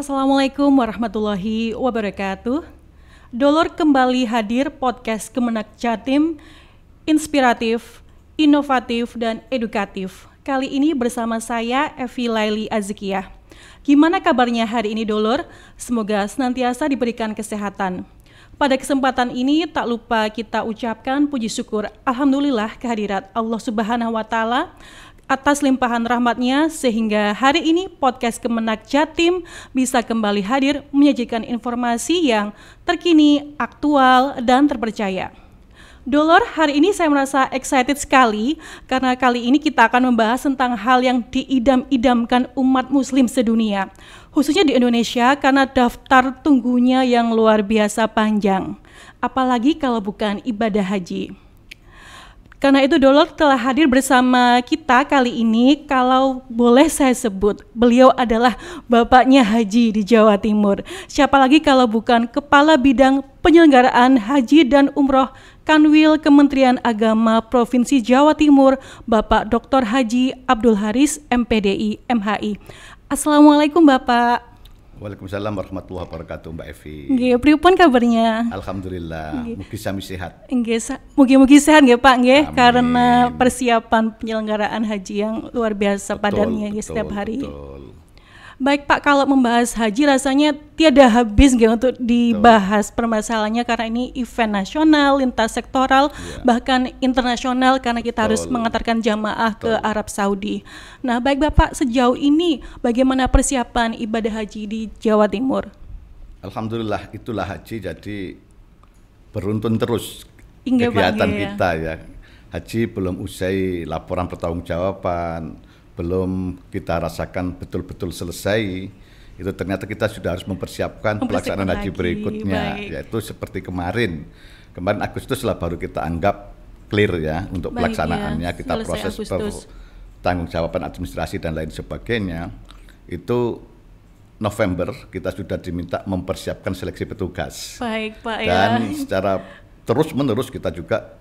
Assalamualaikum warahmatullahi wabarakatuh. Dolor kembali hadir podcast Kemenak Jatim, inspiratif, inovatif, dan edukatif. Kali ini bersama saya, Evi Laili Azkiyah. Gimana kabarnya hari ini, Dolor? Semoga senantiasa diberikan kesehatan. Pada kesempatan ini tak lupa kita ucapkan puji syukur alhamdulillah kehadirat Allah Subhanahu wa taala atas limpahan rahmatnya sehingga hari ini podcast Kemenak Jatim bisa kembali hadir menyajikan informasi yang terkini, aktual, dan terpercaya. Dolor, hari ini saya merasa excited sekali karena kali ini kita akan membahas tentang hal yang diidam-idamkan umat muslim sedunia, khususnya di Indonesia karena daftar tunggunya yang luar biasa panjang, apalagi kalau bukan ibadah haji. Karena itu Dolor telah hadir bersama kita kali ini, kalau boleh saya sebut, beliau adalah bapaknya haji di Jawa Timur. Siapa lagi kalau bukan Kepala Bidang Penyelenggaraan Haji dan Umroh Kanwil Kementerian Agama Provinsi Jawa Timur, Bapak Dr. Haji Abdul Haris, MPDI, MHI. Assalamualaikum Bapak. Waalaikumsalam warahmatullahi wabarakatuh, Mbak Evi. Nggih, pripun kabarnya? Alhamdulillah, mugi sami sehat. Nggih, mugi-mugi sehat nggih Pak nggih, karena persiapan penyelenggaraan haji yang luar biasa padatnya setiap hari. Betul. Baik Pak, kalau membahas haji rasanya tiada habis nggih untuk dibahas permasalahannya karena ini event nasional, lintas sektoral, bahkan internasional karena kita harus mengantarkan jamaah ke Arab Saudi. Nah, baik Bapak, sejauh ini bagaimana persiapan ibadah haji di Jawa Timur? Alhamdulillah, itulah haji jadi beruntun terus Bang, kegiatan kita ya. Haji belum usai laporan pertanggungjawaban, belum kita rasakan betul-betul selesai, itu ternyata kita sudah harus mempersiapkan pelaksanaan haji berikutnya, yaitu seperti kemarin Agustus lah baru kita anggap clear ya untuk pelaksanaannya, kita proses pertanggungjawaban administrasi dan lain sebagainya. Itu November kita sudah diminta mempersiapkan seleksi petugas. Baik Pak dan secara terus-menerus kita juga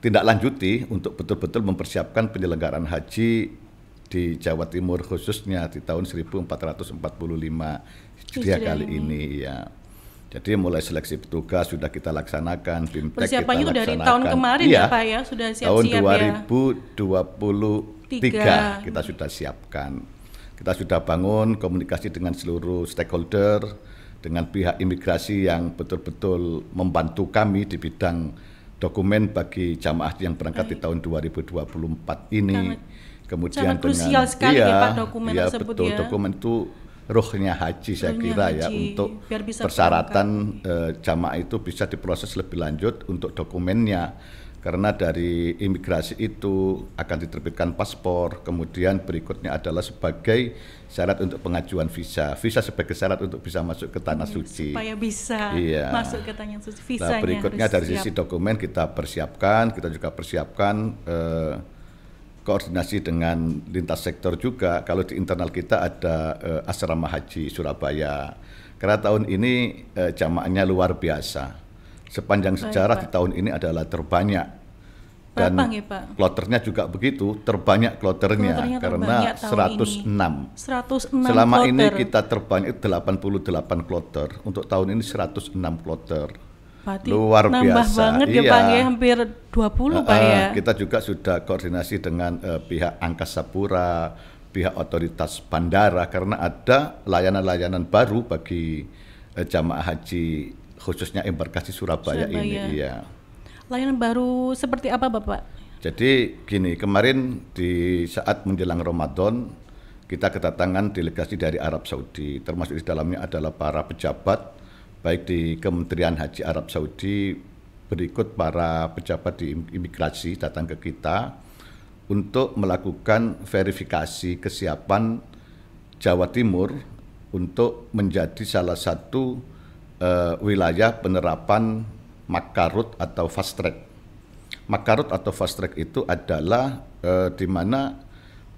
tindak lanjuti untuk betul-betul mempersiapkan penyelenggaraan haji di Jawa Timur, khususnya di tahun 1445 Hijriah kali ini ya. Jadi mulai seleksi petugas sudah kita laksanakan, BIMTEK persiapannya kita dari laksanakan. tahun kemarin ya Pak ya, sudah siap-siap tahun 2023 kita sudah siapkan. Kita sudah bangun komunikasi dengan seluruh stakeholder, dengan pihak imigrasi yang betul-betul membantu kami di bidang dokumen bagi jamaah yang berangkat di tahun 2024 ini. Kemudian sangat krusial sekali ya Pak dokumen tersebut betul, ya. Dokumen itu ruhnya haji saya kira ya, untuk persyaratan jamaah itu bisa diproses lebih lanjut untuk dokumennya. Karena dari imigrasi itu akan diterbitkan paspor, kemudian berikutnya adalah sebagai syarat untuk pengajuan visa sebagai syarat untuk bisa masuk ke Tanah Suci. Supaya bisa masuk ke Tanah Suci, visanya. Nah, berikutnya dari sisi dokumen kita persiapkan, kita juga persiapkan koordinasi dengan lintas sektor juga. Kalau di internal kita ada asrama haji Surabaya. Karena tahun ini jamaahnya luar biasa. Sepanjang sejarah di tahun ini adalah terbanyak. Dan kloternya juga begitu, terbanyak kloternya karena 106. Selama ini kita terbanyak 88 kloter. Untuk tahun ini 106 kloter. Berarti luar biasa banget ya Pak ya, hampir 20 Pak ya. Kita juga sudah koordinasi dengan pihak Angkasa Pura, pihak otoritas bandara, karena ada layanan-layanan baru bagi jamaah haji khususnya embarkasi Surabaya ini ya. Layanan baru seperti apa Bapak? Jadi gini, kemarin di saat menjelang Ramadan kita kedatangan delegasi dari Arab Saudi, termasuk di dalamnya adalah para pejabat baik di Kementerian Haji Arab Saudi, berikut para pejabat di imigrasi datang ke kita untuk melakukan verifikasi kesiapan Jawa Timur untuk menjadi salah satu wilayah penerapan Makarut atau fast track. Makarut atau fast track itu adalah di mana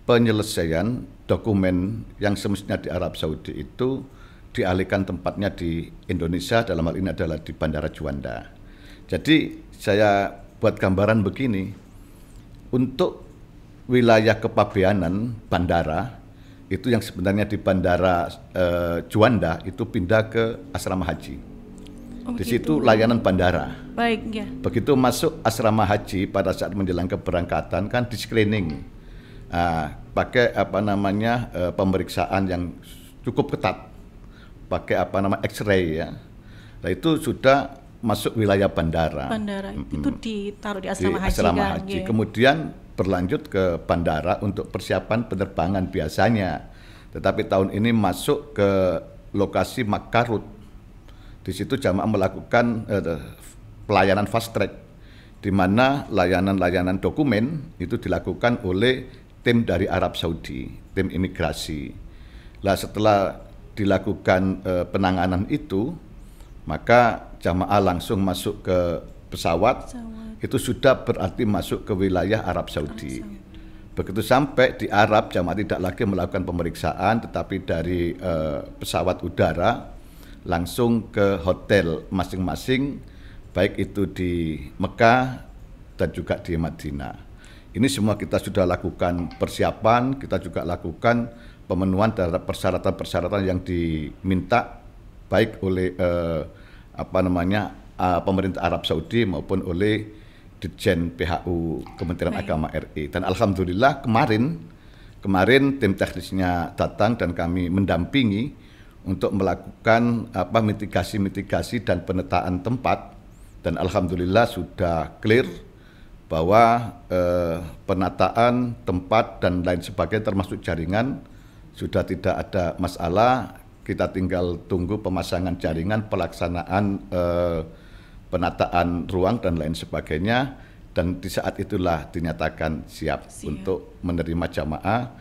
penyelesaian dokumen yang semestinya di Arab Saudi itu dialihkan tempatnya di Indonesia, dalam hal ini adalah di Bandara Juanda. Jadi saya buat gambaran begini, untuk wilayah kepabeanan bandara itu yang sebenarnya di Bandara Juanda itu pindah ke asrama haji. Di situ layanan bandara. Baik, ya. Begitu masuk asrama haji pada saat menjelang keberangkatan kan di screening, pakai pemeriksaan yang cukup ketat, pakai X-ray ya. Nah itu sudah masuk wilayah bandara. Bandara itu ditaruh di asrama haji. Asrama kan? haji. Kemudian berlanjut ke bandara untuk persiapan penerbangan biasanya. Tetapi tahun ini masuk ke lokasi Makkah. Di situ jamaah melakukan pelayanan fast track, di mana layanan-layanan dokumen itu dilakukan oleh tim dari Arab Saudi, tim imigrasi. Nah, setelah dilakukan penanganan itu, maka jamaah langsung masuk ke pesawat. Itu sudah berarti masuk ke wilayah Arab Saudi. Begitu sampai di Arab, jamaah tidak lagi melakukan pemeriksaan, tetapi dari pesawat udara langsung ke hotel masing-masing, baik itu di Mekah dan juga di Madinah. Ini semua kita sudah lakukan persiapan, kita juga lakukan pemenuhan terhadap persyaratan-persyaratan yang diminta baik oleh pemerintah Arab Saudi maupun oleh Ditjen PHU Kementerian Agama RI. Dan alhamdulillah kemarin tim teknisnya datang dan kami mendampingi untuk melakukan mitigasi dan penataan tempat, dan alhamdulillah sudah clear bahwa penataan tempat dan lain sebagainya termasuk jaringan sudah tidak ada masalah. Kita tinggal tunggu pemasangan jaringan, pelaksanaan penataan ruang dan lain sebagainya, dan di saat itulah dinyatakan siap untuk menerima jamaah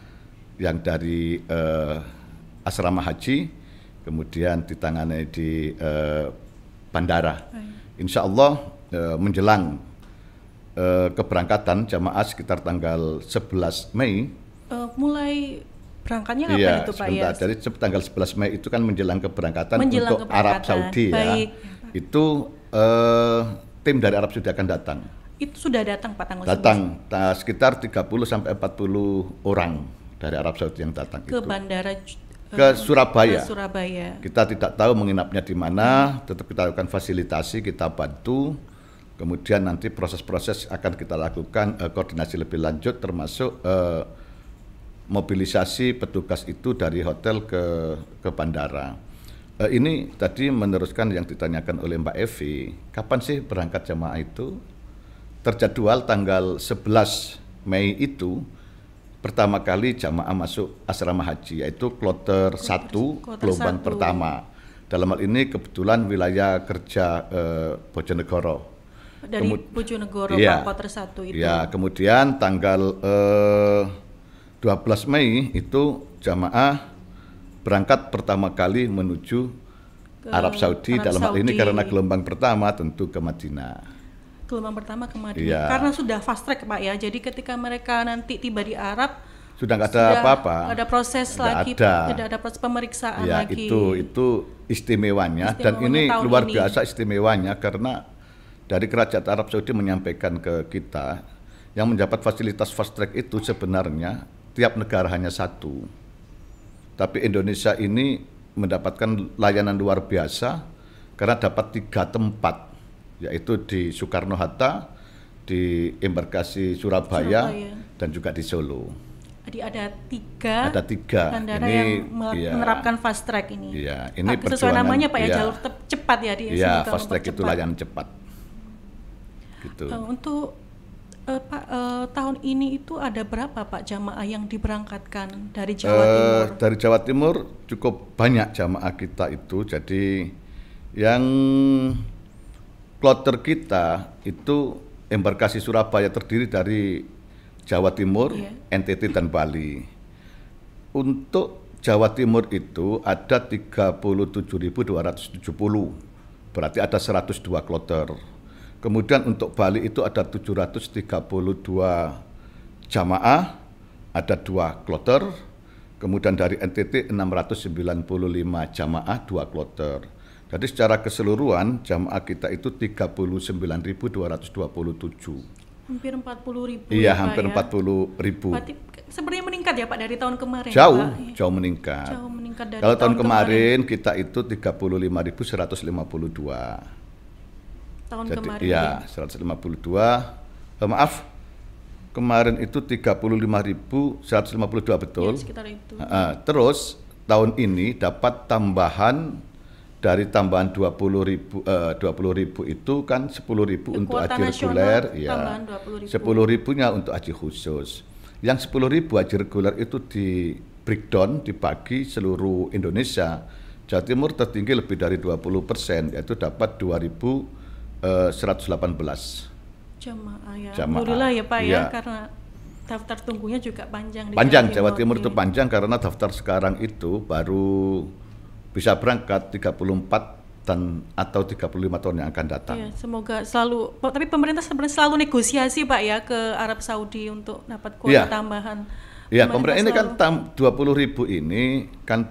yang dari asrama haji kemudian ditangani di bandara. Insya Allah menjelang keberangkatan jamaah sekitar tanggal 11 Mei. Mulai berangkatnya kapan itu Pak ya? Dari tanggal 11 Mei itu kan menjelang keberangkatan untuk Arab Saudi. Baik. Ya. Itu tim dari Arab Saudi akan datang. Itu sudah datang Pak tanggal 11? Datang, sekitar 30-40 orang dari Arab Saudi yang datang ke bandara ke Surabaya. Kita tidak tahu menginapnya di mana, tetap kita lakukan fasilitasi, kita bantu. Kemudian nanti proses-proses akan kita lakukan koordinasi lebih lanjut, termasuk mobilisasi petugas itu dari hotel ke bandara. Ini tadi meneruskan yang ditanyakan oleh Mbak Evi, kapan sih berangkat jamaah itu? Terjadwal tanggal 11 Mei itu pertama kali jamaah masuk asrama haji, yaitu kloter 1 gelombang pertama. Dalam hal ini kebetulan wilayah kerja Bojonegoro. Dari Bojonegoro kloter 1 itu. Ya, kemudian tanggal 12 Mei itu jamaah berangkat pertama kali menuju Arab Saudi. Dalam hal ini karena gelombang pertama tentu ke Madinah. Gelombang pertama ke Madinah, karena sudah fast track Pak ya, jadi ketika mereka nanti tiba di Arab sudah nggak ada apa-apa, ada proses lagi, tidak ada proses pemeriksaan lagi. Itu istimewanya dan ini luar biasa istimewanya, karena dari Kerajaan Arab Saudi menyampaikan ke kita yang mendapat fasilitas fast track itu sebenarnya tiap negara hanya satu, tapi Indonesia ini mendapatkan layanan luar biasa karena dapat 3 tempat, yaitu di Soekarno-Hatta, di Embarkasi Surabaya, dan juga di Solo. Jadi ada tiga bandara yang menerapkan fast track ini. Iya, ini Pak, sesuai namanya Pak ya, jalur cepat ya dia. Iya, fast track itu layanan cepat. Gitu. Untuk Pak, tahun ini itu ada berapa Pak jamaah yang diberangkatkan dari Jawa Timur? Dari Jawa Timur cukup banyak jamaah kita itu. Jadi yang kloter kita itu embarkasi Surabaya terdiri dari Jawa Timur, NTT dan Bali. Untuk Jawa Timur itu ada 37.270, berarti ada 102 kloter. Kemudian untuk Bali itu ada 732 jamaah, ada 2 kloter. Kemudian dari NTT 695 jamaah, 2 kloter. Jadi secara keseluruhan jamaah kita itu 39.227. Hampir 40.000. Iya, hampir 40.000. Berarti sebenarnya meningkat ya Pak dari tahun kemarin. Jauh, Pak. jauh meningkat. Jauh meningkat dari Kalau tahun kemarin kita itu 35.152. Tahun Jadi, kemarin. ya, 152. Maaf, kemarin itu 35.152 betul. Ya, sekitar itu. Terus tahun ini dapat tambahan dari tambahan 20.000 itu kan 10.000 untuk haji reguler, ya. 10.000-nya untuk haji khusus. Yang 10.000 haji reguler itu di breakdown, dibagi seluruh Indonesia. Jawa Timur tertinggi lebih dari 20%, yaitu dapat 2.118 jamaah ya. Jamaah. Alhamdulillah ya Pak ya, Ya. karena daftar tunggunya juga panjang. Panjang, Jawa Timur itu panjang karena daftar sekarang itu baru bisa berangkat 34 dan atau 35 tahun yang akan datang. Iya, semoga selalu, tapi pemerintah sebenarnya selalu negosiasi Pak ya ke Arab Saudi untuk dapat kuota Iya. tambahan. Iya, pemerintah ini kan 20.000 ini kan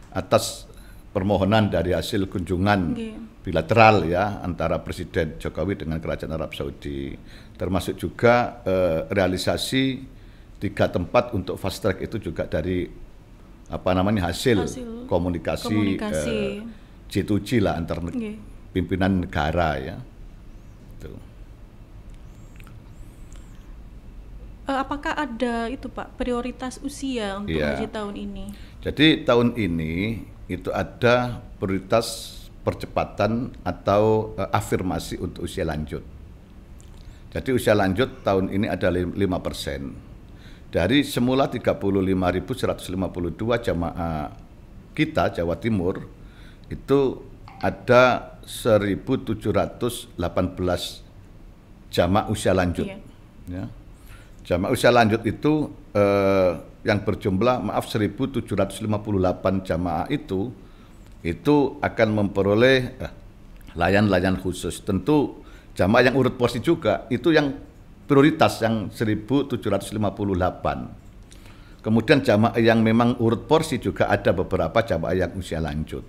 atas permohonan dari hasil kunjungan bilateral ya antara Presiden Jokowi dengan Kerajaan Arab Saudi, termasuk juga realisasi 3 tempat untuk fast track itu juga dari hasil komunikasi G2G lah antar pimpinan negara ya. Tuh. Apakah ada itu Pak prioritas usia untuk haji tahun ini? Jadi tahun ini itu ada prioritas percepatan atau afirmasi untuk usia lanjut. Jadi usia lanjut tahun ini ada 5%. Dari semula 35.152 jamaah kita Jawa Timur itu ada 1.718 jamaah usia lanjut. Iya. Ya. Jamaah usia lanjut itu yang berjumlah 1.758 jamaah itu akan memperoleh layanan khusus. Tentu jamaah yang urut porsi juga itu yang prioritas yang 1.758. Kemudian jamaah yang memang urut porsi juga ada beberapa jamaah yang usia lanjut.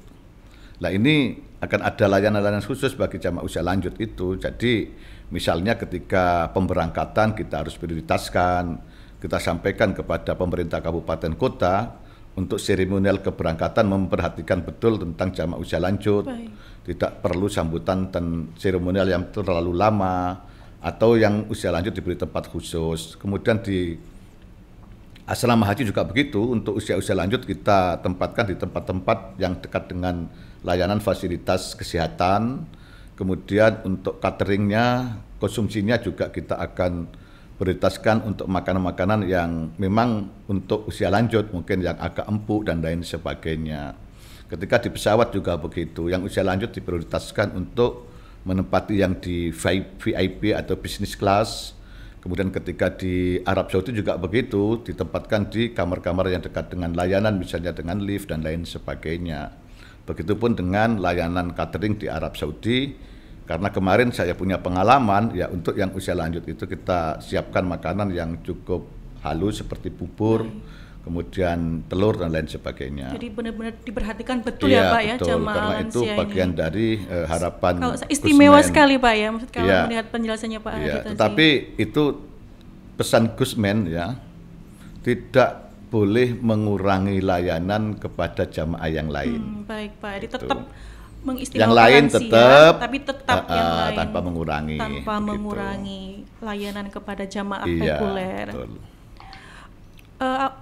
Nah ini akan ada layanan khusus bagi jamaah usia lanjut itu. Jadi misalnya ketika pemberangkatan kita harus prioritaskan, kita sampaikan kepada pemerintah kabupaten kota untuk seremonial keberangkatan memperhatikan betul tentang jamaah usia lanjut. Baik. Tidak perlu sambutan dan seremonial yang terlalu lama atau yang usia lanjut diberi tempat khusus. Kemudian di asrama haji juga begitu, untuk usia-usia lanjut kita tempatkan di tempat-tempat yang dekat dengan layanan fasilitas kesehatan. Kemudian untuk cateringnya, konsumsinya juga kita akan prioritaskan untuk makanan-makanan yang memang untuk usia lanjut, mungkin yang agak empuk dan lain sebagainya. Ketika di pesawat juga begitu, yang usia lanjut diprioritaskan untuk menempati yang di VIP atau business class. Kemudian ketika di Arab Saudi juga begitu, ditempatkan di kamar-kamar yang dekat dengan layanan, misalnya dengan lift dan lain sebagainya. Begitupun dengan layanan catering di Arab Saudi, karena kemarin saya punya pengalaman, ya untuk yang usia lanjut itu kita siapkan makanan yang cukup halus seperti bubur, kemudian telur dan lain sebagainya. Jadi benar-benar diperhatikan betul ya Pak ya jamaah karena itu bagian ini. dari harapan Kalau istimewa Gusmen. Sekali Pak ya, maksud kalau melihat penjelasannya Pak Hadi tadi. Tetapi itu pesan Gusmen ya, tidak boleh mengurangi layanan kepada jamaah yang lain. Baik Pak, jadi tetap mengistimewakan yang lain tetap, tapi tetap yang lain tanpa mengurangi, mengurangi layanan kepada jamaah iya, reguler. Betul.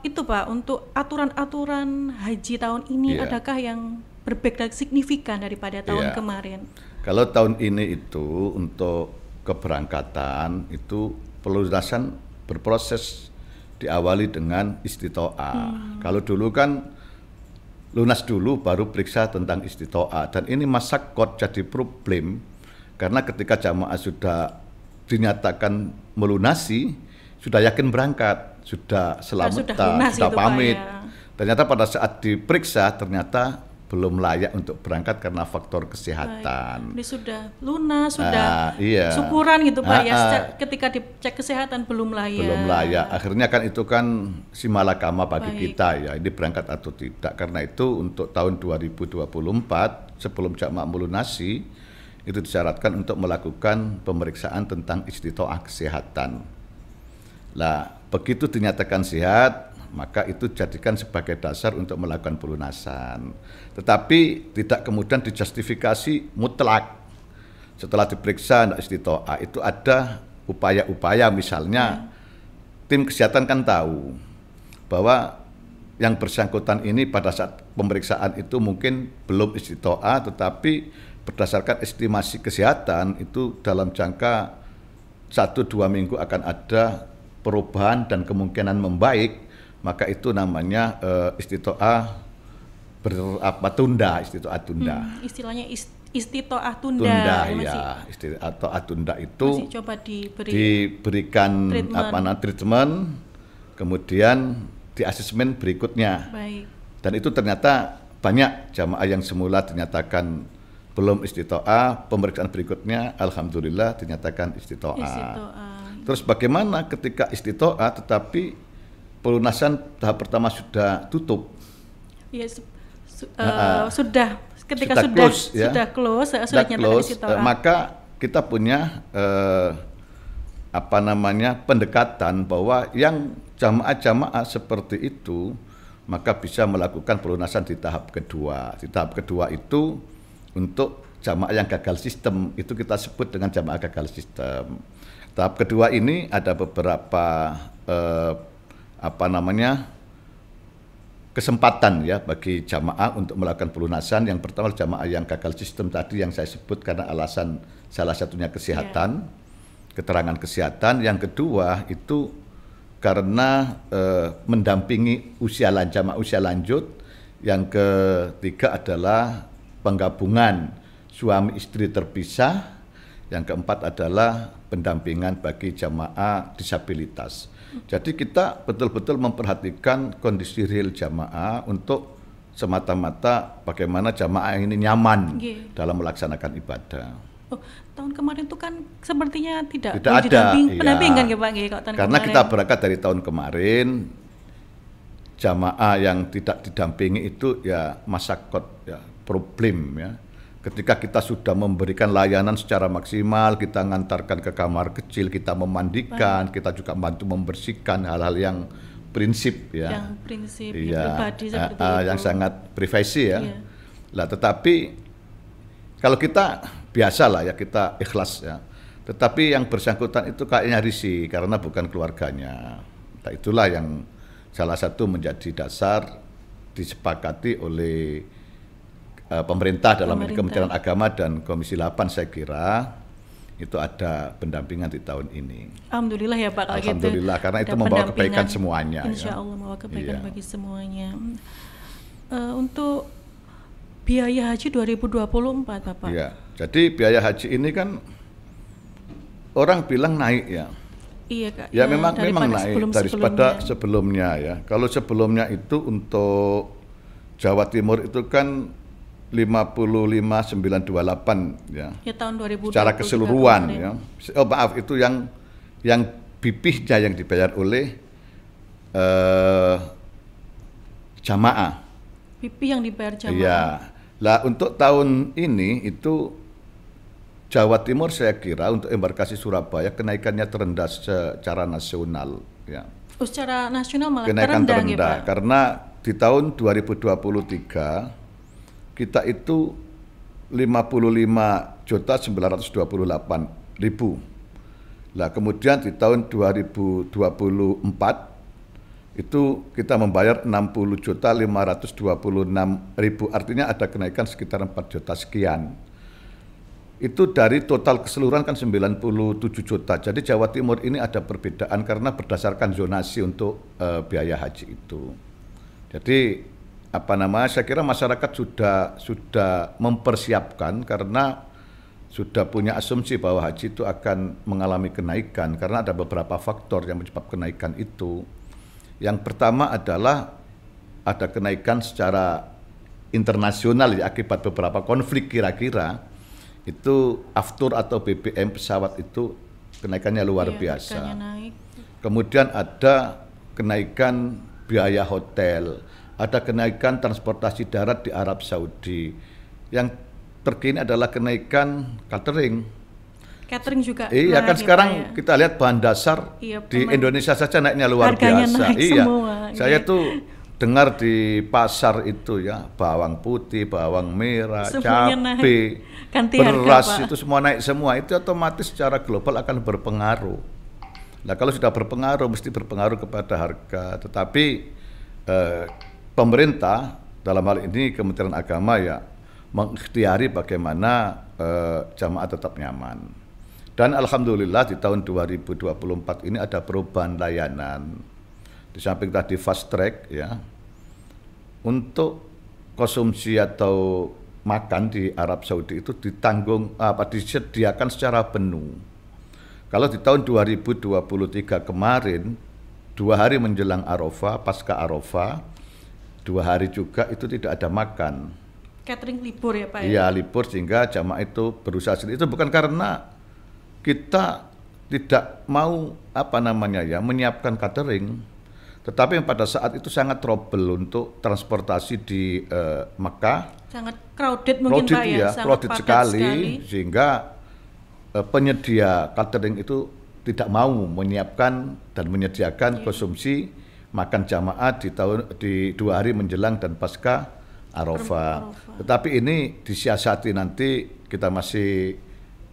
Itu Pak, untuk aturan-aturan haji tahun ini adakah yang berbeda signifikan daripada tahun kemarin? Kalau tahun ini itu untuk keberangkatan itu pelunasan berproses diawali dengan istitoah. Kalau dulu kan lunas dulu baru periksa tentang istitoah, dan ini masakot jadi problem karena ketika jamaah sudah dinyatakan melunasi, sudah yakin berangkat, sudah selamatan, sudah pamit. Ternyata pada saat diperiksa ternyata belum layak untuk berangkat karena faktor kesehatan. Ini sudah lunas, sudah syukuran gitu Pak ya. Ketika dicek kesehatan belum layak. Belum layak. Akhirnya kan itu kan si malakama bagi kita ya, ini berangkat atau tidak. Karena itu untuk tahun 2024 sebelum jamaah melunasi itu disyaratkan untuk melakukan pemeriksaan tentang istitoah kesehatan. Lah, begitu dinyatakan sehat, maka itu jadikan sebagai dasar untuk melakukan pelunasan. Tetapi tidak kemudian dijustifikasi mutlak. Setelah diperiksa tidak istitoah, itu ada upaya-upaya, misalnya tim kesehatan kan tahu bahwa yang bersangkutan ini pada saat pemeriksaan itu mungkin belum istitoah, tetapi berdasarkan estimasi kesehatan itu dalam jangka 1-2 minggu akan ada perubahan dan kemungkinan membaik, maka itu namanya istitoah tunda. Istilahnya istitoah tunda ya, istitoah tunda itu masih coba diberikan treatment, kemudian di asesmen berikutnya. Baik. Dan itu ternyata banyak jamaah yang semula dinyatakan belum istitoah, pemeriksaan berikutnya alhamdulillah dinyatakan istitoah. Terus bagaimana ketika istitoah tetapi pelunasan tahap pertama sudah tutup? Ya, sudah ketika sudah close, maka kita punya pendekatan bahwa yang jamaah-jamaah seperti itu maka bisa melakukan pelunasan di tahap kedua. Di tahap kedua itu untuk jamaah yang gagal sistem, itu kita sebut dengan jamaah gagal sistem. Tahap kedua ini ada beberapa kesempatan ya bagi jamaah untuk melakukan pelunasan. Yang pertama jamaah yang gagal sistem tadi yang saya sebut karena alasan salah satunya kesehatan, keterangan kesehatan. Yang kedua itu karena mendampingi jamaah usia lanjut. Yang ketiga adalah penggabungan suami istri terpisah. Yang keempat adalah pendampingan bagi jamaah disabilitas. Jadi kita betul-betul memperhatikan kondisi real jamaah untuk semata-mata bagaimana jamaah ini nyaman dalam melaksanakan ibadah. Oh, tahun kemarin itu kan sepertinya tidak ada pendampingan ya Pak. Karena kita berangkat dari tahun kemarin, jamaah yang tidak didampingi itu ya masyakot ya, problem ya. Ketika kita sudah memberikan layanan secara maksimal, kita ngantarkan ke kamar kecil, kita memandikan, kita juga bantu membersihkan hal-hal yang prinsip ya. Yang prinsip pribadi seperti itu. Yang sangat privasi ya. Lah tetapi kalau kita biasalah ya, kita ikhlas ya. Tetapi yang bersangkutan itu kayaknya risih karena bukan keluarganya. Nah, itulah yang salah satu menjadi dasar disepakati oleh pemerintah dalam ini Kementerian Agama dan Komisi 8 saya kira itu ada pendampingan di tahun ini. Alhamdulillah ya Pak. Alhamdulillah gitu, karena itu membawa kebaikan semuanya. Insya Allah membawa kebaikan bagi semuanya. Untuk biaya haji 2024 Bapak. Ya, jadi biaya haji ini kan orang bilang naik ya. Iya Kak. Ya memang naik daripada sebelumnya ya. Kalau sebelumnya itu untuk Jawa Timur itu kan 55.928 ya. Ya tahun 2020 secara keseluruhan ya. Oh maaf itu yang bipihnya yang dibayar oleh jamaah. Bipih yang dibayar jamaah. Iya. Lah untuk tahun ini itu Jawa Timur saya kira untuk embarkasi Surabaya kenaikannya terendah secara nasional ya. Oh, secara nasional malah kenaikan terendah ya, Pak? Karena di tahun 2023 kita itu 55.928.000. Lah kemudian di tahun 2024 itu kita membayar 60.526.000. Artinya ada kenaikan sekitar 4 juta sekian. Itu dari total keseluruhan kan 97 juta. Jadi Jawa Timur ini ada perbedaan karena berdasarkan zonasi untuk biaya haji itu. Jadi saya kira masyarakat sudah mempersiapkan karena sudah punya asumsi bahwa haji itu akan mengalami kenaikan karena ada beberapa faktor yang menyebabkan kenaikan itu. Yang pertama adalah ada kenaikan secara internasional ya, akibat beberapa konflik kira-kira itu aftur atau BBM pesawat itu kenaikannya luar biasa. Kemudian ada kenaikan biaya hotel. Ada kenaikan transportasi darat di Arab Saudi. Yang terkini adalah kenaikan catering. Catering juga. Iya kan naik sekarang ya, Pak, ya. kita lihat bahan dasar di Indonesia saja naiknya luar harganya biasa. Naik Iya. semua, Saya iya. tuh dengar di pasar itu ya, bawang putih, bawang merah, Semuanya cabai, ganti beras harga, Pak. itu semua naik semua. Itu otomatis secara global akan berpengaruh. Nah kalau sudah berpengaruh mesti berpengaruh kepada harga. Tetapi pemerintah dalam hal ini Kementerian Agama ya mengikhtiari bagaimana jamaah tetap nyaman. Dan alhamdulillah di tahun 2024 ini ada perubahan layanan. Di samping tadi fast track ya, untuk konsumsi atau makan di Arab Saudi itu disediakan secara penuh. Kalau di tahun 2023 kemarin, 2 hari menjelang Arafah, pasca Arafah, 2 hari juga itu tidak ada makan. Catering libur ya Pak? Iya libur sehingga jamaah itu berusaha sendiri. Itu bukan karena kita tidak mau menyiapkan catering, tetapi pada saat itu sangat trouble untuk transportasi di Mekah. Sangat crowded mungkin Pak ya, sangat crowded padat sekali, sehingga penyedia catering itu tidak mau menyiapkan dan menyediakan konsumsi makan jamaah di 2 hari menjelang dan pasca Arafah. Tetapi ini disiasati, nanti kita masih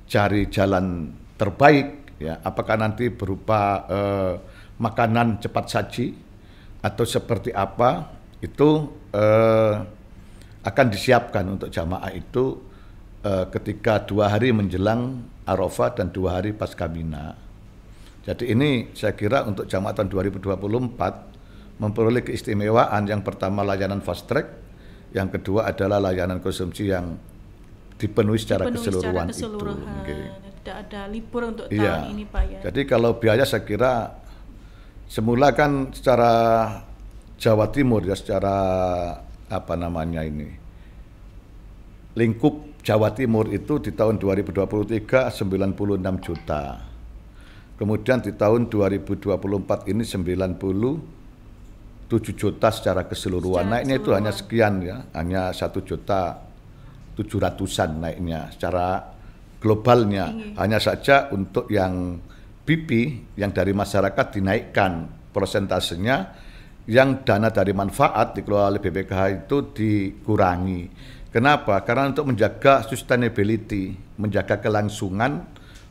cari jalan terbaik ya, apakah nanti berupa makanan cepat saji atau seperti apa, itu akan disiapkan untuk jamaah itu ketika 2 hari menjelang Arafah dan 2 hari pasca Mina. Jadi ini saya kira untuk jamaah tahun 2024 memperoleh keistimewaan. Yang pertama layanan fast track, yang kedua adalah layanan konsumsi yang dipenuhi secara keseluruhan itu. Okay. Tidak ada libur untuk tahun ini Pak ya. Jadi kalau biaya saya kira semula kan secara Jawa Timur ya, secara lingkup Jawa Timur itu di tahun 2023 96 juta. Kemudian di tahun 2024 ini 97 juta secara keseluruhan. Naiknya itu hanya sekian ya, hanya 1.700.000-an naiknya secara globalnya. Hanya saja untuk yang BP yang dari masyarakat dinaikkan persentasenya, yang dana dari manfaat dikelola oleh BPKH itu dikurangi. Kenapa? Karena untuk menjaga sustainability, menjaga kelangsungan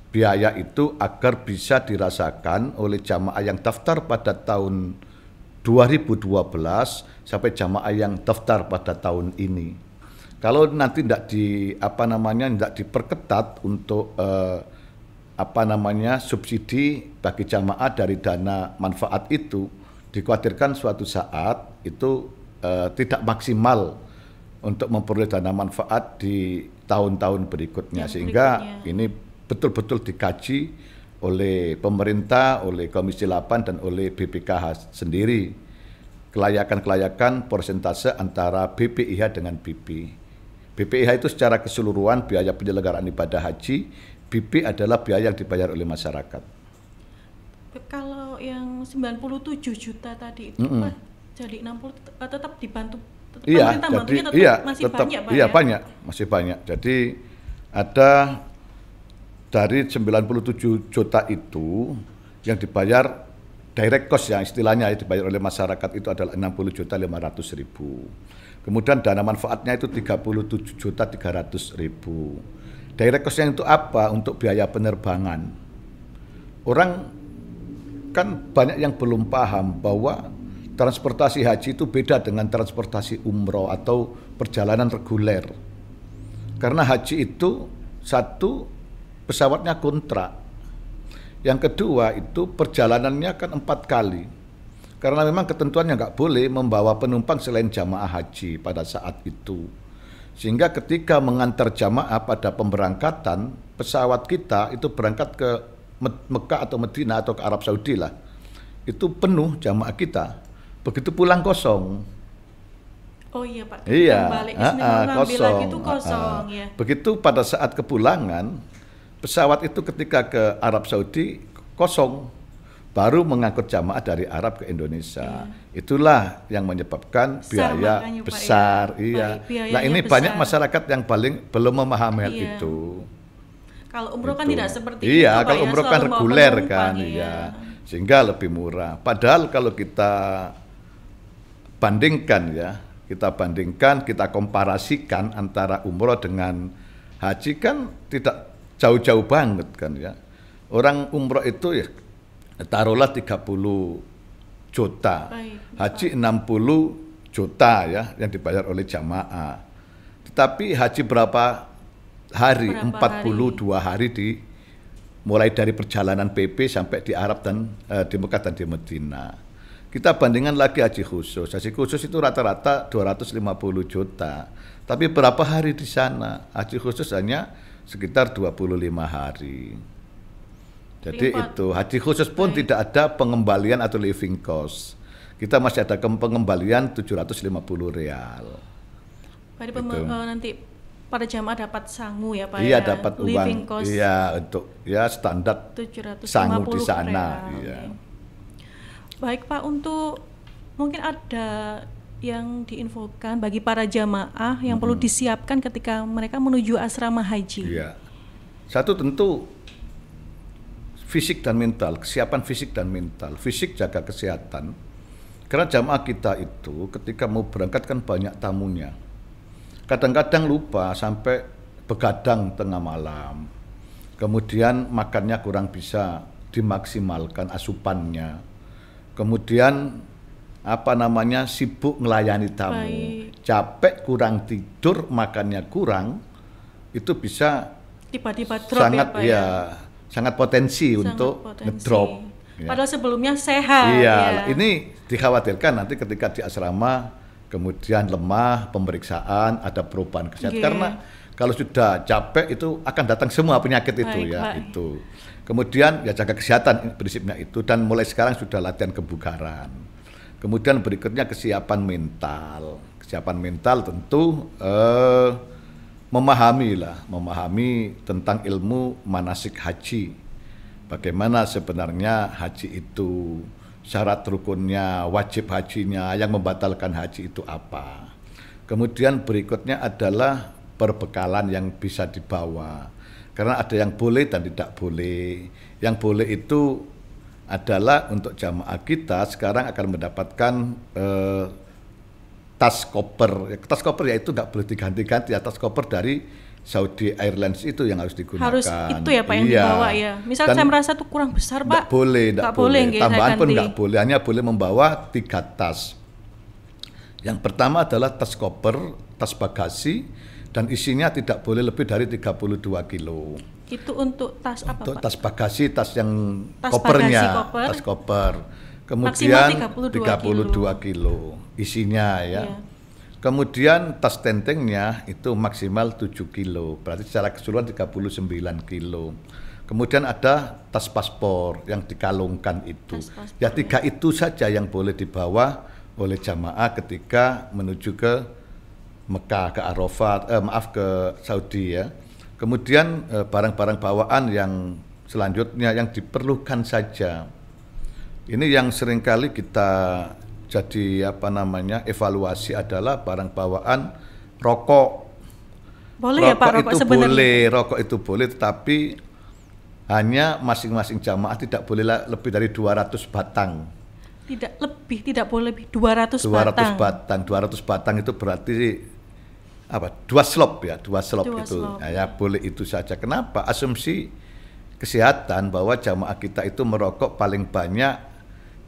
biaya itu agar bisa dirasakan oleh jamaah yang daftar pada tahun 2012 sampai jamaah yang daftar pada tahun ini. Kalau nanti tidak diperketat untuk subsidi bagi jamaah dari dana manfaat itu, dikhawatirkan suatu saat itu tidak maksimal untuk memperoleh dana manfaat di tahun-tahun berikutnya. Sehingga ini betul-betul dikaji oleh pemerintah, oleh Komisi 8 dan oleh BPKH sendiri, kelayakan persentase antara BPIH dengan BP. BPIH itu secara keseluruhan biaya penyelenggaraan ibadah haji, BP adalah biaya yang dibayar oleh masyarakat. Kalau yang 97 juta tadi itu Pak, jadi 60 tetap dibantu. Iya, banyak Pak ya? Banyak, masih banyak. Jadi ada dari 97 juta itu yang dibayar direct cost, yang istilahnya dibayar oleh masyarakat itu adalah 60.500.000. Kemudian dana manfaatnya itu 37.300.000. Direct cost-nya itu apa? Untuk biaya penerbangan. Orang kan banyak yang belum paham bahwa transportasi haji itu beda dengan transportasi umroh atau perjalanan reguler. Karena haji itu satu, pesawatnya kontrak. Yang kedua itu perjalanannya kan 4 kali. Karena memang ketentuannya nggak boleh membawa penumpang selain jamaah haji pada saat itu. Sehingga ketika mengantar jamaah pada pemberangkatan, pesawat kita itu berangkat ke Mekah atau Medina atau ke Arab Saudi lah. Itu penuh jamaah kita. Begitu pulang kosong. Oh iya Pak, balik kosong. Lagi itu kosong ya. Begitu pada saat kepulangan, pesawat itu ketika ke Arab Saudi kosong, baru mengangkut jamaah dari Arab ke Indonesia. Itulah yang menyebabkan biaya besar. Pak, ya. Nah ini besar. Banyak masyarakat yang belum memahami hal itu. Kalau umroh kan tidak seperti itu, iya, Pak, kalau ya, umroh kan selalu bawa reguler penumpang, kan, iya. iya. Sehingga lebih murah. Padahal kalau kita bandingkan ya, kita komparasikan antara umroh dengan haji kan tidak jauh-jauh banget kan ya. Orang umroh itu ya taruhlah 30 juta, Baik, haji 60 juta ya yang dibayar oleh jamaah. Tetapi haji berapa hari? 42 hari mulai dari perjalanan PP sampai di Arab dan di Mekah dan di Medina. Kita bandingkan lagi haji khusus. Haji khusus itu rata-rata 250 juta. Tapi berapa hari di sana? Haji khusus hanya sekitar 25 hari. Jadi itu haji khusus pun tidak ada pengembalian atau living cost. Kita masih ada pengembalian 750 real. Berarti nanti para jamaah dapat sangu ya Pak? Iya, ya? dapat Living uang. cost Iya, untuk ya standar 750 sangu di sana. real. Iya. Oke. Baik Pak, untuk mungkin ada yang diinfokan bagi para jamaah yang perlu disiapkan ketika mereka menuju asrama haji. Iya. Satu tentu fisik dan mental, kesiapan fisik dan mental. Fisik jaga kesehatan. Karena jamaah kita itu ketika mau berangkat kan banyak tamunya. Kadang-kadang lupa sampai begadang tengah malam. Kemudian makannya kurang bisa dimaksimalkan asupannya. Kemudian sibuk melayani tamu. Baik. Capek, kurang tidur, makannya kurang, itu bisa Tiba-tiba drop sangat ya Pak ya? Sangat potensi Sangat untuk potensi. ngedrop. Ya. Padahal sebelumnya sehat. Iya, ya. ini dikhawatirkan nanti ketika di asrama kemudian lemah, pemeriksaan, ada perubahan kesehatan. Iya. Karena kalau sudah capek itu akan datang semua penyakit itu Baik, ya. Pak. Itu. Kemudian ya jaga kesehatan prinsipnya itu, dan mulai sekarang sudah latihan kebugaran. Kemudian berikutnya kesiapan mental. Kesiapan mental tentu memahami tentang ilmu manasik haji. Bagaimana sebenarnya haji itu, syarat rukunnya, wajib hajinya, yang membatalkan haji itu apa. Kemudian berikutnya adalah perbekalan yang bisa dibawa. Karena ada yang boleh dan tidak boleh. Yang boleh itu adalah untuk jamaah kita sekarang akan mendapatkan tas koper. Tas koper ya itu nggak boleh diganti-ganti ya, tas koper dari Saudi Airlines itu yang harus digunakan. Harus itu ya Pak yang dibawa ya. Misal saya merasa itu kurang besar Pak. Nggak boleh. Nggih, Tambahan saya pun ganti. nggak boleh, hanya boleh membawa 3 tas. Yang pertama adalah tas koper, tas bagasi, dan isinya tidak boleh lebih dari 32 kilo. Itu untuk tas apa Untuk Pak? tas bagasi, tas yang Tas kopernya, bagasi koper. tas koper. Maksimal Kemudian 32 kilo isinya ya. Iya. Kemudian tas tentengnya itu maksimal 7 kilo, berarti secara keseluruhan 39 kilo. Kemudian ada tas paspor yang dikalungkan itu. Tas paspor, Ya 3 itu saja yang boleh dibawa oleh jamaah ketika menuju ke Mekah, ke Arafat, ke Saudi ya. Kemudian barang-barang bawaan yang selanjutnya yang diperlukan saja. Ini yang seringkali kita jadi evaluasi adalah barang bawaan rokok. Boleh ya Pak rokok itu sebenarnya? boleh, rokok itu boleh, tetapi hanya masing-masing jamaah tidak boleh lebih dari 200 batang. Tidak boleh lebih 200 batang. 200 batang itu berarti 2 slop ya, 2 slop Dua itu. slop. Ya boleh itu saja. Kenapa? Asumsi kesehatan bahwa jamaah kita itu merokok paling banyak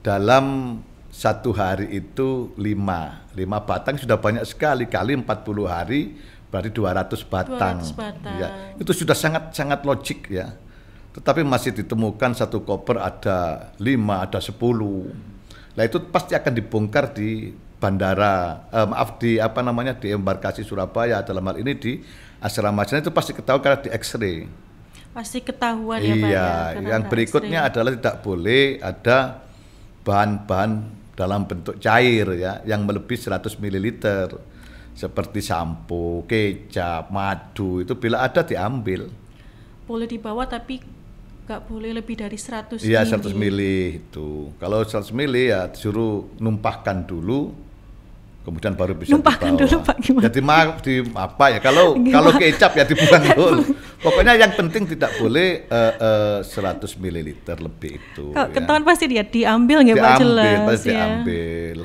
dalam 1 hari itu 5 batang sudah banyak sekali, kali 40 hari berarti 200 batang. 200 batang. Ya, itu sudah sangat logik ya. Tetapi masih ditemukan satu koper ada 5, ada 10. Nah itu pasti akan dibongkar di bandara, di embarkasi Surabaya, dalam hal ini di asrama haji itu pasti ketahuan karena di X-ray. Pasti ketahuan ya Pak ya. Iya, karena yang ada berikutnya X-ray. adalah tidak boleh ada bahan-bahan dalam bentuk cair ya yang melebihi 100 ml seperti sampo, kecap, madu, itu bila ada diambil. Boleh dibawa tapi nggak boleh lebih dari 100 Iya, ml. 100 ml itu. Kalau 100 ml ya disuruh numpahkan dulu kemudian baru bisa numpahkan dibawa. dulu Pak, gimana? Jadi di apa ya? Kalau kecap ya dibuang dulu. Pokoknya yang penting tidak boleh 100 ml lebih itu. Kalau ya. ketahuan pasti dia diambil nggak Pak, jelas Pasti ya. diambil.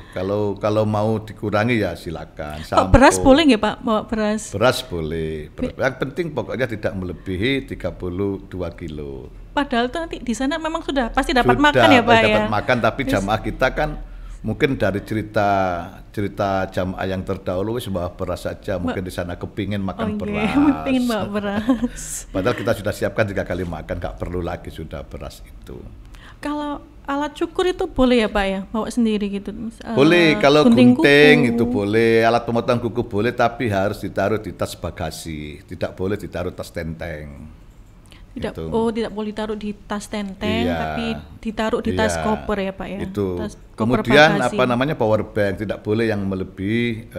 Kalau mau dikurangi ya silakan. Kok beras boleh nggak Pak, bawa beras? Beras boleh. Yang penting pokoknya tidak melebihi 32 kilo. Padahal tuh nanti di sana memang sudah pasti dapat makan ya Pak ya. Dapat makan, tapi jamaah kita kan mungkin dari cerita jamaah yang terdahulu wis bawa beras saja, mungkin di sana kepingin makan beras. Pengen bawa beras. Padahal kita sudah siapkan 3 kali makan, nggak perlu lagi sudah beras itu. Kalau alat cukur itu boleh ya Pak ya, bawa sendiri gitu? Boleh, kalau gunting gunting kuku itu boleh, alat pemotong kuku boleh, tapi harus ditaruh di tas bagasi, tidak boleh ditaruh tas tenteng. Tidak, Gitu. tidak boleh ditaruh di tas tenteng, Iya. tapi ditaruh di tas koper ya Pak ya. Itu. Tas koper Kemudian bagasi. power bank tidak boleh yang melebihi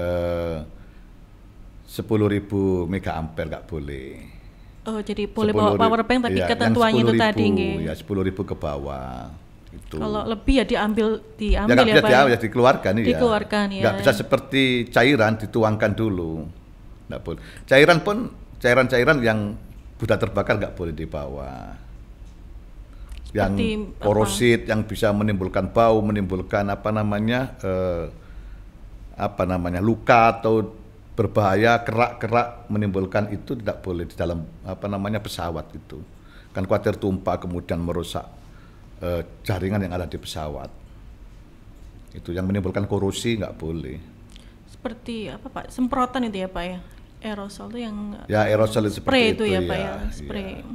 10.000 mega ampere, nggak boleh. Oh, jadi boleh bawa power bank tapi iya, ketentuannya itu tadi nggih. Ya 10.000 ke bawah. Itu. Kalau lebih ya diambil Ya ya nggak bisa Pak. ya dikeluarkan ya. Dikeluarkan ya. Nggak bisa seperti cairan dituangkan dulu. Nggak boleh. Cairan-cairan yang sudah terbakar nggak boleh dibawa. Yang Seperti porosit yang bisa menimbulkan bau, menimbulkan luka atau berbahaya, kerak-kerak menimbulkan itu tidak boleh di dalam pesawat itu. Kan khawatir tumpah kemudian merusak jaringan yang ada di pesawat. Itu yang menimbulkan korosi nggak boleh. Seperti apa Pak? Semprotan itu ya Pak ya. Aerosol itu yang Ya aerosol seperti spray itu ya ya, Pak ya, spray. ya.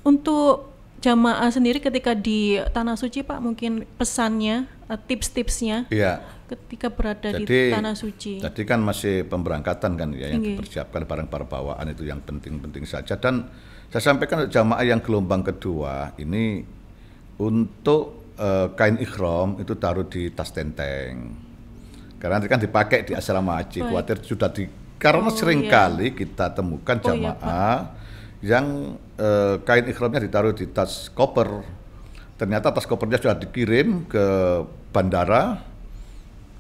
Untuk jamaah sendiri ketika di Tanah Suci Pak, mungkin pesannya, tips-tipsnya Iya. ketika berada di Tanah Suci. Tadi kan masih pemberangkatan kan ya, yang Iya. dipersiapkan barang-barang bawaan itu yang penting-penting saja. Dan saya sampaikan untuk jamaah yang gelombang kedua ini untuk kain ikhram itu taruh di tas tenteng. Karena nanti kan dipakai di asrama haji, khawatir sudah karena seringkali kita temukan jamaah yang kain ikhramnya ditaruh di tas koper. Ternyata tas kopernya sudah dikirim ke bandara,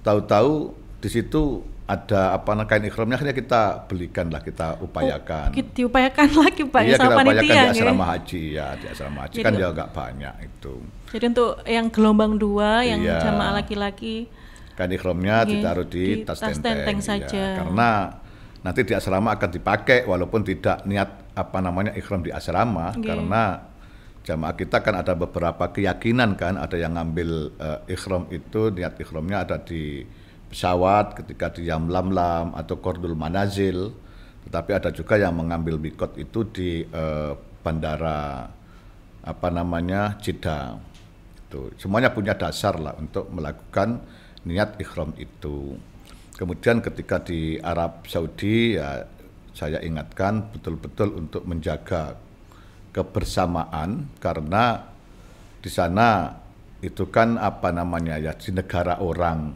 tahu-tahu di situ ada kain ikhramnya, akhirnya kita belikan lah, kita upayakan. Diupayakan lagi Pak Iya, ya kita sama upayakan panitia di asrama haji ya, di asrama haji kan ya nggak banyak itu. Jadi untuk yang gelombang 2 yang Iya. jamaah laki-laki Kain ikhramnya ditaruh di tas tenteng saja. Karena nanti di asrama akan dipakai walaupun tidak niat ikhram di asrama, karena jamaah kita kan ada beberapa keyakinan kan, ada yang ngambil ikhram itu, niat ikhramnya ada di pesawat ketika di Yamlamlam atau Qardul Manazil, tetapi ada juga yang mengambil mikot itu di bandara Jeddah. Itu semuanya punya dasar lah untuk melakukan niat ikhram itu. Kemudian ketika di Arab Saudi ya saya ingatkan betul-betul untuk menjaga kebersamaan, karena di sana itu kan di negara orang,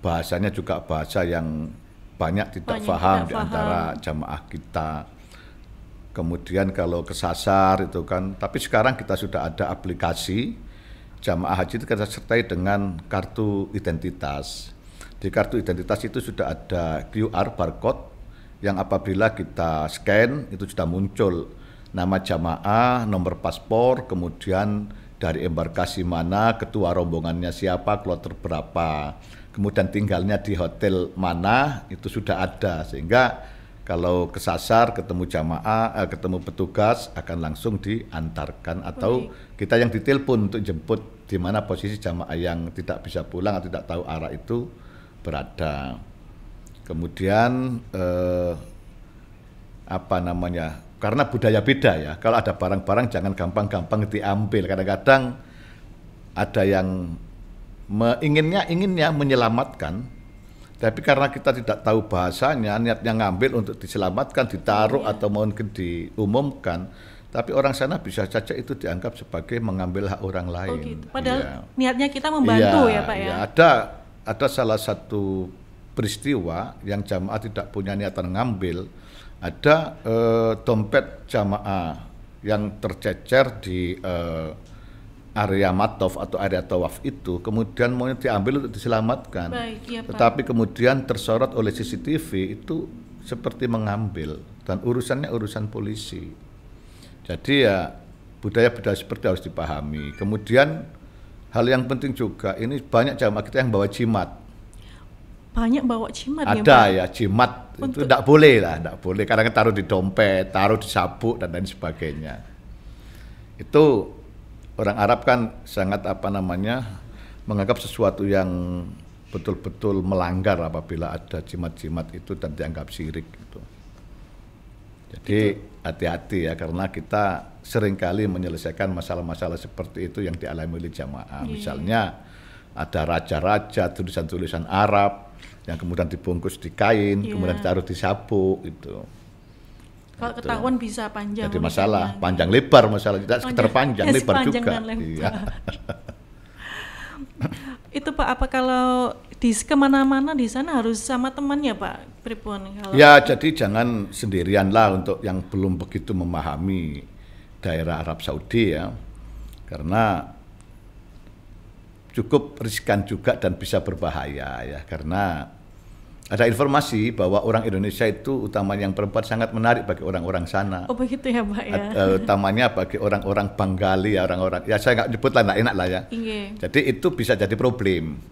bahasanya juga bahasa yang banyak tidak paham di antara jamaah kita. Kemudian kalau kesasar itu kan, tapi sekarang kita sudah ada aplikasi jamaah haji itu kita sertai dengan kartu identitas. Di kartu identitas itu sudah ada QR barcode yang apabila kita scan itu sudah muncul nama jamaah, nomor paspor, kemudian dari embarkasi mana, ketua rombongannya siapa, kloter berapa, kemudian tinggalnya di hotel mana, itu sudah ada, sehingga kalau kesasar ketemu jamaah, ketemu petugas akan langsung diantarkan, atau kita yang ditelepon untuk jemput di mana posisi jamaah yang tidak bisa pulang atau tidak tahu arah itu berada. Kemudian karena budaya beda ya, kalau ada barang-barang jangan gampang-gampang diambil. Kadang-kadang ada yang inginnya menyelamatkan, tapi karena kita tidak tahu bahasanya, niatnya ngambil untuk diselamatkan, ditaruh atau mungkin diumumkan, tapi orang sana bisa saja itu dianggap sebagai mengambil hak orang lain. Gitu. Padahal niatnya kita membantu ya Pak ya. Ada salah satu peristiwa yang jamaah tidak punya niatan ngambil, ada dompet jamaah yang tercecer di area matof atau area tawaf itu, kemudian mau diambil untuk diselamatkan. Baik, ya, Pak. Tetapi kemudian tersorot oleh CCTV itu seperti mengambil, dan urusannya urusan polisi. Jadi ya budaya-budaya seperti harus dipahami. Kemudian hal yang penting juga, ini banyak jamaah kita yang bawa jimat. Banyak bawa jimat ya, Pak? Ada ya, jimat itu tidak boleh lah, tidak boleh. Karena taruh di dompet, taruh di sabuk dan lain sebagainya. Itu orang Arab kan sangat menganggap sesuatu yang betul-betul melanggar apabila ada jimat-jimat itu dan dianggap syirik gitu. Jadi hati-hati ya, karena kita seringkali menyelesaikan masalah-masalah seperti itu yang dialami oleh jamaah. Misalnya ada raja-raja, tulisan-tulisan Arab yang kemudian dibungkus di kain, kemudian ditaruh di sabuk itu. Kalau ketahuan bisa panjang. Jadi masalah panjang lebar, masalah tidak sekedar panjang lebar juga. Iya. Itu Pak, apa kalau di kemana-mana di sana harus sama temannya Pak Pripun? Ya, jadi jangan sendirian lah untuk yang belum begitu memahami daerah Arab Saudi ya, karena cukup riskan juga dan bisa berbahaya ya, karena ada informasi bahwa orang Indonesia itu utamanya yang perempuan sangat menarik bagi orang-orang sana. Oh begitu ya Pak ya. Utamanya bagi orang-orang Bengali ya, orang-orang ya saya nggak nyebut lah, nggak enak lah ya. Jadi itu bisa jadi problem,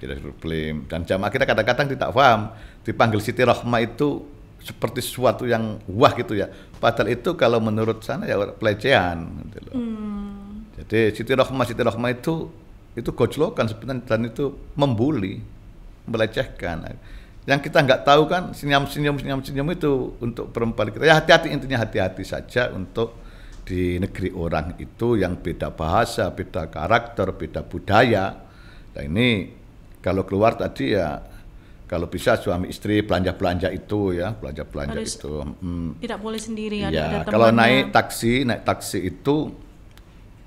dan jamaah kita kadang-kadang tidak paham, dipanggil Siti Rohmah itu seperti sesuatu yang wah gitu ya. Padahal itu kalau menurut sana ya pelecehan gitu loh. Jadi Siti Rohmah itu gojlokan sebenarnya, dan itu membuli, melecehkan. Yang kita nggak tahu kan senyum-senyum itu untuk perempuan kita. Ya hati-hati, intinya hati-hati saja untuk di negeri orang itu yang beda bahasa, beda karakter, beda budaya. Nah ini kalau keluar tadi ya, kalau bisa suami istri belanja-belanja itu ya, belanja-belanja harus itu. Tidak boleh sendiri, Ya, ada kalau temannya. naik taksi itu,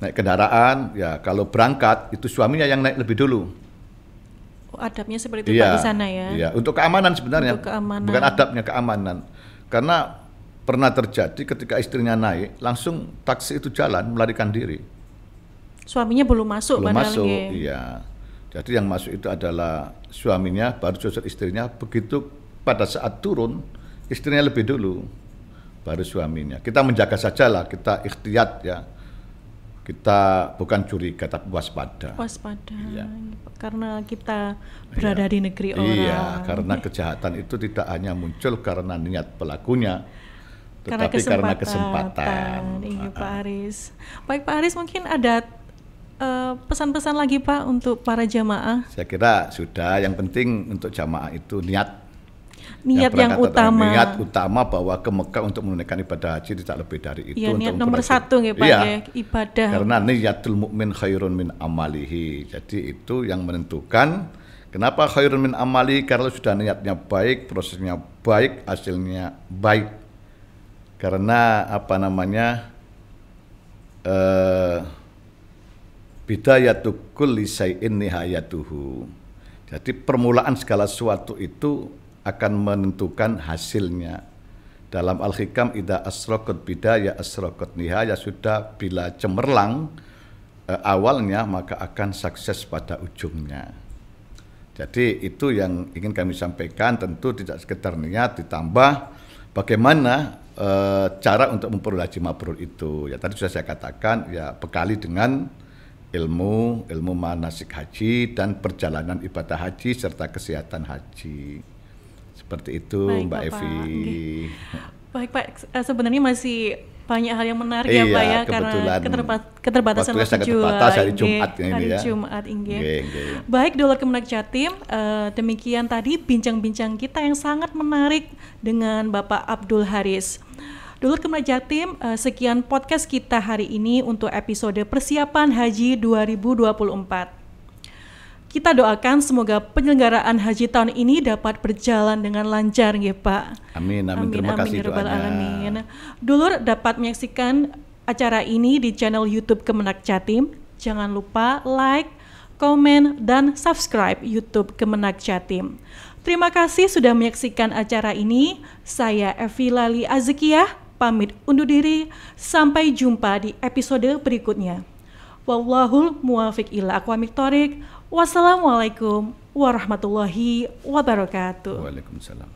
naik kendaraan, ya kalau berangkat itu suaminya yang naik lebih dulu. Adabnya seperti itu Pak di sana ya. Iya, untuk keamanan sebenarnya. Untuk keamanan. Bukan adabnya, keamanan. Karena pernah terjadi ketika istrinya naik, langsung taksi itu jalan melarikan diri. Suaminya belum masuk. Belum masuk, iya. Jadi yang masuk itu adalah suaminya, baru susul istrinya. Begitu pada saat turun, istrinya lebih dulu, baru suaminya. Kita menjaga sajalah, kita ikhtiyat ya. Kita bukan curiga tapi waspada. Iya. Karena kita berada di negeri orang. Iya, karena kejahatan itu tidak hanya muncul karena niat pelakunya, tetapi karena kesempatan. Iya Pak Aris. Baik Pak Aris, mungkin ada pesan-pesan lagi Pak untuk para jamaah? Saya kira sudah, yang penting untuk jamaah itu niat yang utama. Niat utama bahwa ke Mekah untuk menunaikan ibadah haji tidak lebih dari itu. Ya, niat nomor satu ya Pak ya, ibadah. Karena niyatul mukmin khairun min amalihi. Jadi itu yang menentukan. Kenapa khairun min amali? Karena sudah niatnya baik, prosesnya baik, hasilnya baik. Karena bidayatu kulli syai'in nihayatuhu. Jadi permulaan segala sesuatu itu akan menentukan hasilnya. Dalam Al-Hikam, idza asraqat bidaya asraqat nihaya, sudah bila cemerlang awalnya maka akan sukses pada ujungnya. Jadi itu yang ingin kami sampaikan, tentu tidak sekedar niat, ditambah bagaimana cara untuk memperoleh haji mabrur itu. Ya tadi sudah saya katakan, ya bekali dengan ilmu manasik haji dan perjalanan ibadah haji serta kesehatan haji. Seperti itu. Baik, Mbak Evi. Baik Pak, sebenarnya masih banyak hal yang menarik ya Pak ya, karena keterbatasan waktu hari Jumat ini ya. Baik Dulur Kemenak Jatim, demikian tadi bincang-bincang kita yang sangat menarik dengan Bapak Abdul Haris. Dulur Kemenak Jatim, sekian podcast kita hari ini untuk episode persiapan haji 2024. Kita doakan semoga penyelenggaraan haji tahun ini dapat berjalan dengan lancar ya Pak. Amin. Terima kasih doanya. Dulur dapat menyaksikan acara ini di channel YouTube Kemenak Jatim. Jangan lupa like, komen, dan subscribe YouTube Kemenak Jatim. Terima kasih sudah menyaksikan acara ini. Saya Evi Lali Azkiyah, pamit undur diri. Sampai jumpa di episode berikutnya. Wallahul muwafiq ila aqwamit thoriq. Wassalamualaikum warahmatullahi wabarakatuh. Waalaikumsalam.